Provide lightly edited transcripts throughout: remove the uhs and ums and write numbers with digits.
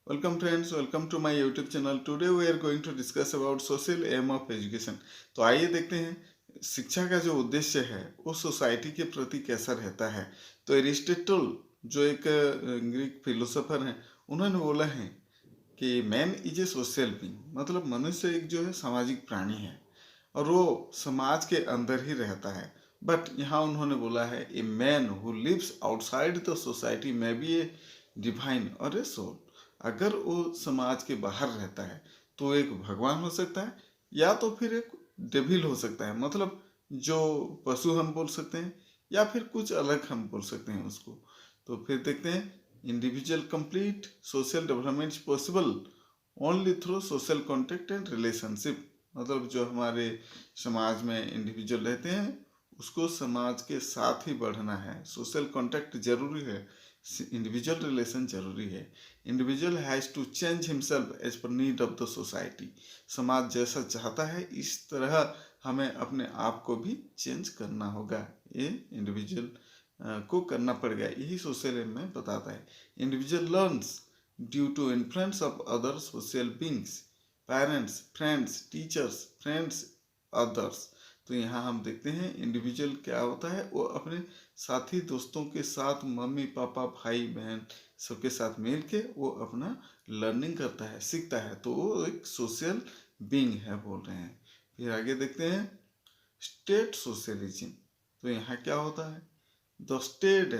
Welcome friends, welcome to my YouTube channel. Today we are going to discuss about social aim of education. तो आइए देखते हैं शिक्षा का जो उद्देश्य है वो सोसाइटी के प्रति कैसा रहता है। तो एरिस्टोटल जो एक ग्रीक फिलोसोफर हैं, उन्होंने बोला है कि man is a social being, मतलब मनुष्य एक जो है सामाजिक प्राणी है और वो समाज के अंदर ही रहता है। बट यहाँ उन्होंने बोला है a man who lives outside the society में बी ए डिवाइन और ए सोल। अगर वो समाज के बाहर रहता है तो एक भगवान हो सकता है या तो फिर एक डेविल हो सकता है, मतलब जो पशु हम बोल सकते हैं या फिर कुछ अलग हम बोल सकते हैं उसको। तो फिर देखते हैं individual complete social development possible only through social contact and relationship, मतलब जो हमारे समाज में इंडिविजुअल रहते हैं उसको समाज के साथ ही बढ़ना है। सोशल कॉन्टेक्ट जरूरी है, इंडिविजुअल रिलेशन जरूरी है। Individual has to change himself as per need of the society. समाज जैसा चाहता है इस तरह हमें अपने आप को भी चेंज करना होगा, ये इंडिविजुअल को करना पड़ेगा। यही सोशल एम में बताता है। Individual learns due to influence of other social beings, parents, friends, teachers, friends, others. तो यहाँ हम देखते हैं इंडिविजुअल क्या होता है, वो अपने साथी दोस्तों के साथ, मम्मी पापा भाई बहन सबके साथ मिल के वो अपना लर्निंग करता है, सीखता है। तो वो एक सोशल बीइंग है बोल रहे हैं। फिर आगे देखते हैं स्टेट सोशलिज्म। तो यहाँ क्या होता है, the state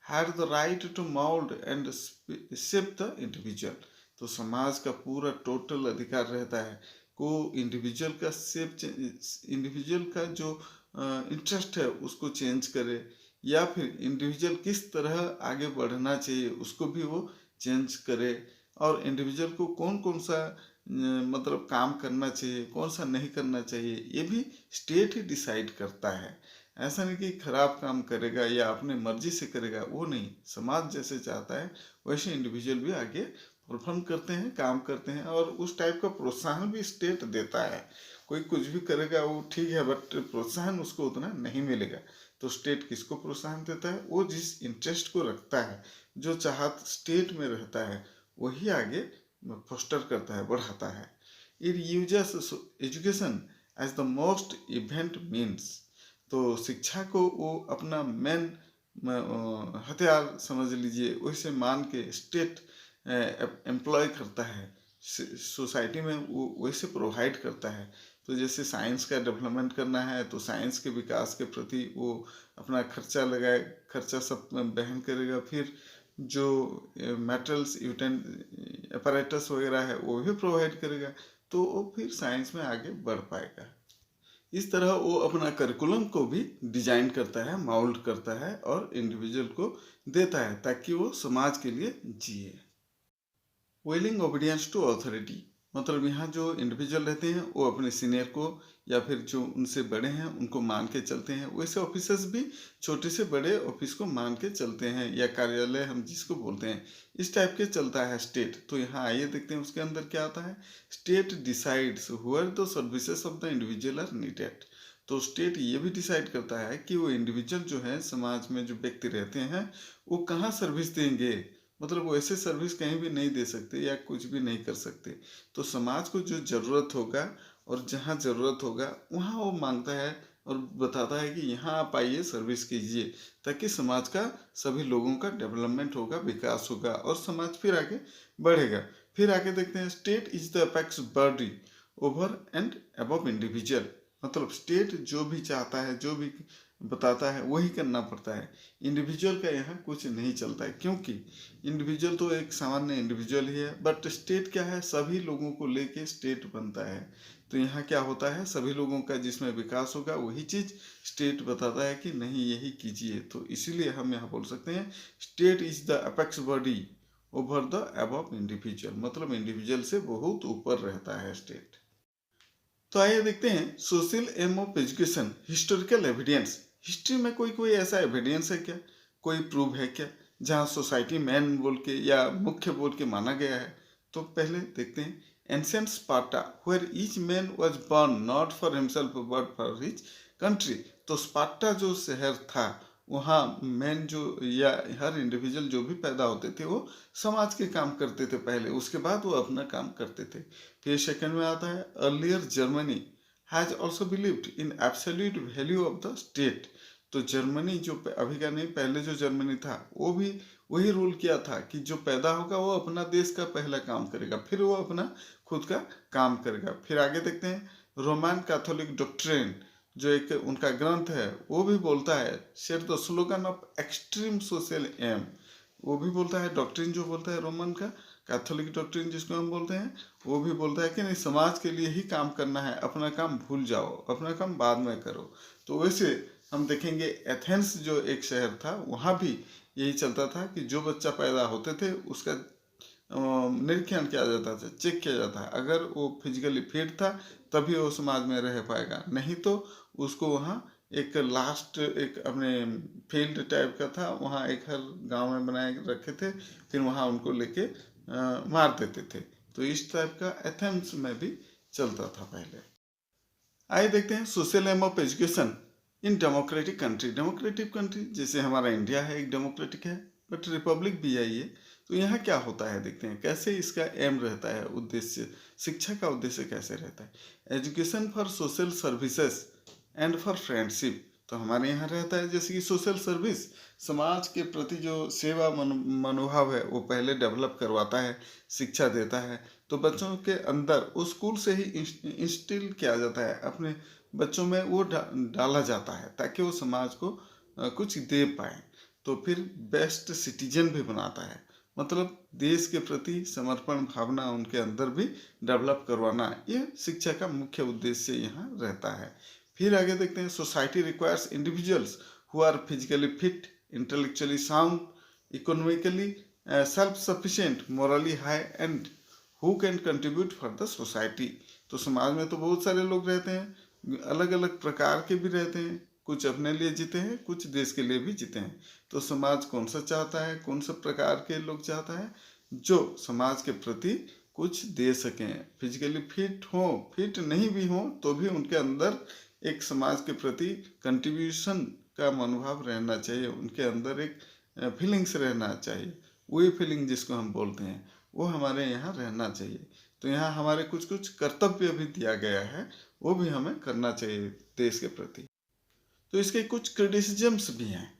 had the right to mould and shape the individual. तो समाज का पूरा टोटल अधिकार रहता है को इंडिविजुअल का शेप, इंडिविजुअल का जो इंटरेस्ट है उसको चेंज करे, या फिर इंडिविजुअल किस तरह आगे बढ़ना चाहिए उसको भी वो चेंज करे। और इंडिविजुअल को कौन कौन सा मतलब काम करना चाहिए, कौन सा नहीं करना चाहिए, ये भी स्टेट ही डिसाइड करता है। ऐसा नहीं कि खराब काम करेगा या अपने मर्जी से करेगा, वो नहीं। समाज जैसे चाहता है वैसे इंडिविजुअल भी आगे परफॉर्म करते हैं, काम करते हैं, और उस टाइप का प्रोत्साहन भी स्टेट देता है। कोई कुछ भी करेगा वो ठीक है, बट प्रोत्साहन उसको उतना नहीं मिलेगा। तो स्टेट किसको प्रोत्साहन देता है, वो जिस इंटरेस्ट को रखता है, जो चाहत स्टेट में रहता है वही आगे फोस्टर करता है, बढ़ाता है। It uses education as the most event means. तो शिक्षा को वो अपना मेन हथियार समझ लीजिए, वैसे मान के स्टेट एम्प्लॉय करता है, सोसाइटी में वो वैसे प्रोवाइड करता है। तो जैसे साइंस का डेवलपमेंट करना है तो साइंस के विकास के प्रति वो अपना खर्चा लगाए, खर्चा सब बहन करेगा। फिर जो मेटल्स अपैरेटस वगैरह है वो भी प्रोवाइड करेगा, तो वो फिर साइंस में आगे बढ़ पाएगा। इस तरह वो अपना करिकुलम को भी डिजाइन करता है, माउल्ड करता है और इंडिविजुअल को देता है ताकि वो समाज के लिए जिए। विलिंग ओबीडियंस टू अथॉरिटी, मतलब यहाँ जो इंडिविजुअल रहते हैं वो अपने सीनियर को या फिर जो उनसे बड़े हैं उनको मान के चलते हैं। वैसे ऑफिसर्स भी छोटे से बड़े ऑफिस को मान के चलते हैं, या कार्यालय हम जिसको बोलते हैं, इस टाइप के चलता है स्टेट। तो यहाँ आइए देखते हैं उसके अंदर क्या आता है। State decides where the services of the individual are needed. तो स्टेट ये भी डिसाइड करता है कि वो इंडिविजुअल जो है समाज में जो व्यक्ति रहते हैं वो कहाँ सर्विस देंगे, मतलब वो ऐसे सर्विस कहीं भी नहीं दे सकते या कुछ भी नहीं कर सकते। तो समाज को जो ज़रूरत होगा और जहाँ ज़रूरत होगा वहाँ वो मांगता है और बताता है कि यहाँ आप आइए, सर्विस कीजिए, ताकि समाज का सभी लोगों का डेवलपमेंट होगा, विकास होगा और समाज फिर आगे बढ़ेगा। फिर आगे देखते हैं state is the apex body over and above individual. मतलब स्टेट जो भी चाहता है, जो भी बताता है वही करना पड़ता है। इंडिविजुअल का यहाँ कुछ नहीं चलता है, क्योंकि इंडिविजुअल तो एक सामान्य इंडिविजुअल ही है, बट स्टेट क्या है, सभी लोगों को लेके स्टेट बनता है। तो यहाँ क्या होता है, सभी लोगों का जिसमें विकास होगा वही चीज़ स्टेट बताता है कि नहीं यही कीजिए। तो इसीलिए हम यहाँ बोल सकते हैं state is the apex body over the above individual, मतलब इंडिविजुअल से बहुत ऊपर रहता है स्टेट। तो आइए देखते हैं social aim of education, historical evidence. History में कोई कोई ऐसा एविडेंस है क्या, कोई प्रूव है क्या जहाँ सोसाइटी मैन बोल के या मुख्य बोल के माना गया है। तो पहले देखते हैं ancient Sparta where each man was born not for himself but for his country. तो स्पार्टा जो शहर था वहाँ मेन जो या हर इंडिविजुअल जो भी पैदा होते थे वो समाज के काम करते थे पहले, उसके बाद वो अपना काम करते थे। फिर सेकंड में आता है earlier Germany has also believed in absolute value of the state. तो जर्मनी जो अभी का नहीं, पहले जो जर्मनी था वो भी वही रूल किया था कि जो पैदा होगा वो अपना देश का पहला काम करेगा, फिर वो अपना खुद का काम करेगा। फिर आगे देखते हैं रोमन कैथोलिक डॉक्ट्रिन जो एक उनका ग्रंथ है वो भी बोलता है set the slogan of extreme social aim. वो भी बोलता है, डॉक्ट्रिन जो बोलता है रोमन का कैथोलिक डॉक्ट्रिन जिसको हम बोलते हैं, वो भी बोलता है कि नहीं समाज के लिए ही काम करना है, अपना काम भूल जाओ, अपना काम बाद में करो। तो वैसे हम देखेंगे एथेंस जो एक शहर था वहाँ भी यही चलता था कि जो बच्चा पैदा होते थे उसका निरीक्षण किया जाता था, चेक किया जाता है। अगर वो फिजिकली फिट था तभी वो समाज में रह पाएगा, नहीं तो उसको वहाँ एक लास्ट एक अपने फील्ड टाइप का था, वहाँ एक हर गांव में बनाए रखे थे, फिर वहाँ उनको लेके मार देते थे। तो इस टाइप का एथेंस में भी चलता था पहले। आइए देखते हैं social aim of education in democratic country. Democratic country जैसे हमारा इंडिया है एक डेमोक्रेटिक है, बट रिपब्लिक भी है ये। तो यहाँ क्या होता है देखते हैं कैसे इसका एम रहता है, उद्देश्य, शिक्षा का उद्देश्य कैसे रहता है। Education for social services and for friendship. तो हमारे यहाँ रहता है जैसे कि सोशल सर्विस, समाज के प्रति जो सेवा मनोभाव है वो पहले डेवलप करवाता है, शिक्षा देता है। तो बच्चों के अंदर वो स्कूल से ही इंस्टिल किया जाता है, अपने बच्चों में वो डाला जाता है ताकि वो समाज को कुछ दे पाए। तो फिर बेस्ट सिटीजन भी बनाता है, मतलब देश के प्रति समर्पण भावना उनके अंदर भी डेवलप करवाना, ये शिक्षा का मुख्य उद्देश्य यहाँ रहता है। फिर आगे देखते हैं society requires individuals who are physically fit, intellectually sound, economically self sufficient, morally high and who can contribute for the society. तो समाज में तो बहुत सारे लोग रहते हैं, अलग अलग प्रकार के भी रहते हैं, कुछ अपने लिए जीते हैं, कुछ देश के लिए भी जीते हैं। तो समाज कौन सा चाहता है, कौन सा प्रकार के लोग चाहता है, जो समाज के प्रति कुछ दे सकें, फिजिकली फिट हो, फिट नहीं भी हो तो भी उनके अंदर एक समाज के प्रति कंट्रीब्यूशन का मनोभाव रहना चाहिए, उनके अंदर एक फीलिंग्स रहना चाहिए, वही फीलिंग जिसको हम बोलते हैं वो हमारे यहाँ रहना चाहिए। तो यहाँ हमारे कुछ कुछ कर्तव्य भी दिया गया है, वो भी हमें करना चाहिए देश के प्रति। तो इसके कुछ क्रिटिसिजम्स भी हैं,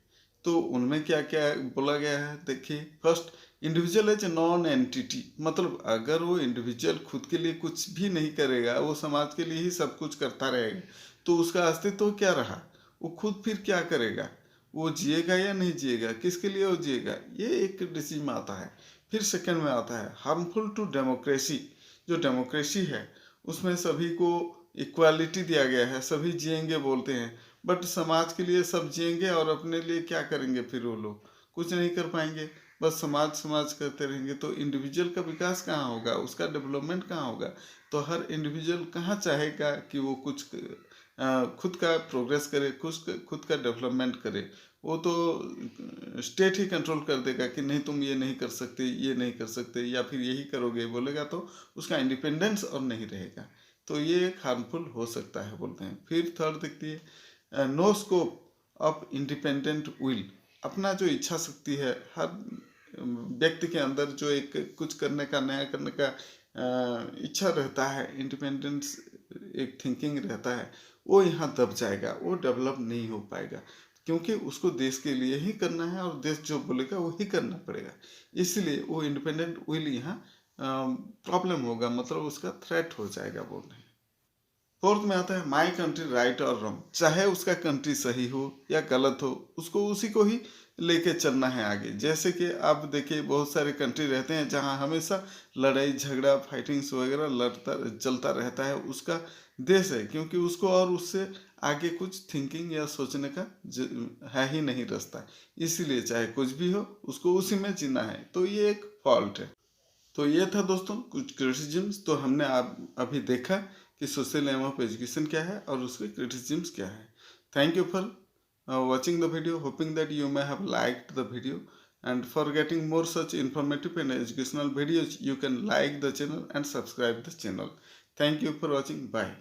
तो उनमें क्या क्या बोला गया है देखिए। First, individual as a non entity, मतलब अगर वो इंडिविजुअल खुद के लिए कुछ भी नहीं करेगा, वो समाज के लिए ही सब कुछ करता रहेगा, तो उसका अस्तित्व क्या रहा, वो खुद फिर क्या करेगा, वो जिएगा या नहीं जिएगा, किसके लिए वो जिएगा, ये एक क्रिटिसिज्म आता है। फिर सेकंड में आता है हार्मफुल टू डेमोक्रेसी। जो डेमोक्रेसी है उसमें सभी को इक्वालिटी दिया गया है, सभी जिएंगे बोलते हैं, बट समाज के लिए सब जिएंगे और अपने लिए क्या करेंगे, फिर वो लोग कुछ नहीं कर पाएंगे, बस समाज समाज करते रहेंगे। तो इंडिविजुअल का विकास कहाँ होगा, उसका डेवलपमेंट कहाँ होगा। तो हर इंडिविजुअल कहाँ चाहेगा कि वो कुछ खुद का प्रोग्रेस करे, खुद का डेवलपमेंट करे। वो तो स्टेट ही कंट्रोल कर देगा कि नहीं तुम ये नहीं कर सकते, ये नहीं कर सकते, या फिर यही करोगे बोलेगा, तो उसका इंडिपेंडेंस और नहीं रहेगा। तो ये एक हार्मफुल हो सकता है बोलते हैं। फिर थर्ड देखती है no scope of independent will. अपना जो इच्छा शक्ति है हर व्यक्ति के अंदर, जो एक कुछ करने का, नया करने का इच्छा रहता है, इंडिपेंडेंस एक थिंकिंग रहता है, वो यहाँ दब जाएगा, वो डेवलप नहीं हो पाएगा, क्योंकि उसको देश के लिए ही करना है और देश जो बोलेगा वो ही करना पड़ेगा। इसलिए वो इंडिपेंडेंट विल यहाँ प्रॉब्लम होगा, मतलब उसका थ्रेट हो जाएगा बोल रहे हैं। फोर्थ में आता है माई कंट्री राइट और रॉन्ग। चाहे उसका कंट्री सही हो या गलत हो, उसको उसी को ही लेके चलना है आगे। जैसे कि आप देखिए बहुत सारे कंट्री रहते हैं जहाँ हमेशा लड़ाई झगड़ा फाइटिंग्स वगैरह लड़ता चलता रहता है, उसका देश है, क्योंकि उसको और उससे आगे कुछ थिंकिंग या सोचने का है ही नहीं रास्ता। इसीलिए चाहे कुछ भी हो उसको उसी में जीना है, तो ये एक फॉल्ट है। तो ये था दोस्तों कुछ क्रिटिसिजम्स। तो हमने अभी देखा कि सोशल एम ऑफ एजुकेशन क्या है और उसके क्रिटिसिजम्स क्या है। Thank you for watching the video, hoping that you may have liked the video, and for getting more such informative and educational videos you can like the channel and subscribe the channel. Thank you for watching. Bye.